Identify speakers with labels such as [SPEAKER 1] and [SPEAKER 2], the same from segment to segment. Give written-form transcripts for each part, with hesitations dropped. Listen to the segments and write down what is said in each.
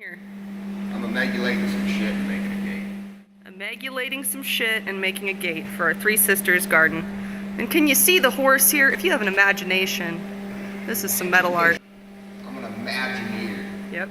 [SPEAKER 1] Here.
[SPEAKER 2] I'm emulating some shit and making a gate.
[SPEAKER 1] Emulating some shit and making a gate for our three sisters' garden. And can you see the horse here? If you have an imagination, this is some metal art.
[SPEAKER 2] I'm an Imagineer.
[SPEAKER 1] Yep.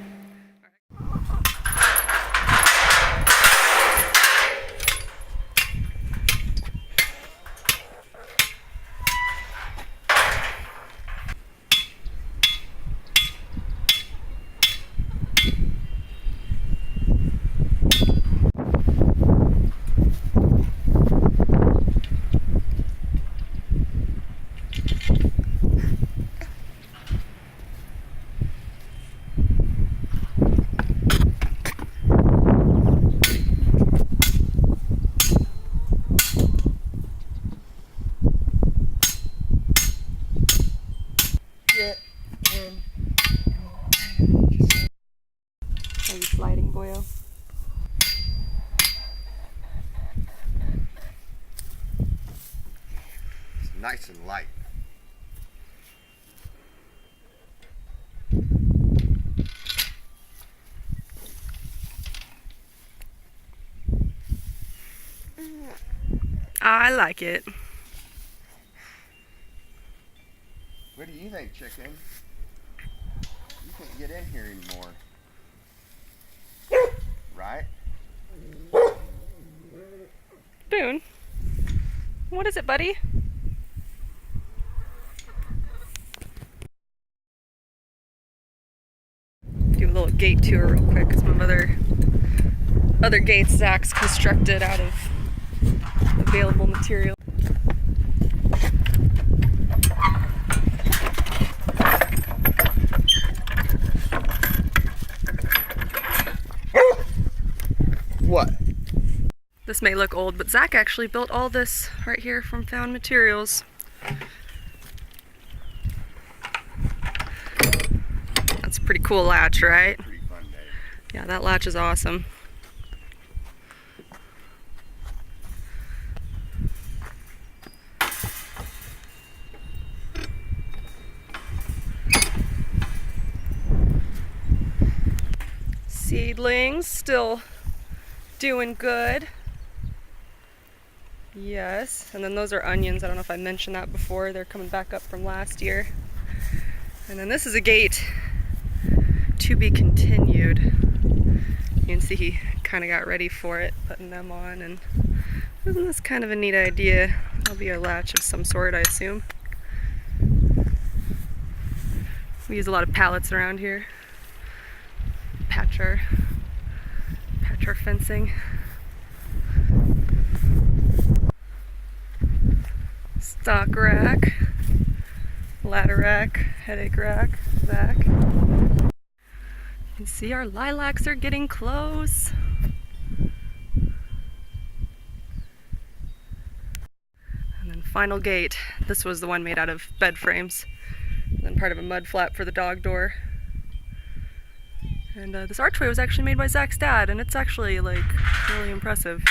[SPEAKER 1] Are you sliding, boyo?
[SPEAKER 2] It's nice and light.
[SPEAKER 1] I like it.
[SPEAKER 2] What do you think, chicken? You can't get in here anymore. Right?
[SPEAKER 1] Boone, what is it, buddy? Do a little gate tour real quick. It's one of other gates Zach's constructed out of available material.
[SPEAKER 2] What?
[SPEAKER 1] This may look old, but Zach actually built all this right here from found materials. That's a pretty cool latch, right?
[SPEAKER 2] Pretty fun day.
[SPEAKER 1] Yeah, that latch is awesome. Seedlings still doing good. Yes, and then those are onions. I don't know if I mentioned that before. They're coming back up from last year. And then this is a gate to be continued. You can see he kind of got ready for it, putting them on. And isn't this kind of a neat idea? That'll be a latch of some sort, I assume. We use a lot of pallets around here. Patch our fencing. Stock rack, ladder rack, headache rack, Zach. You can see our lilacs are getting close. And then final gate. This was the one made out of bed frames. And then part of a mud flap for the dog door. And this archway was actually made by Zach's dad, and it's actually like really impressive.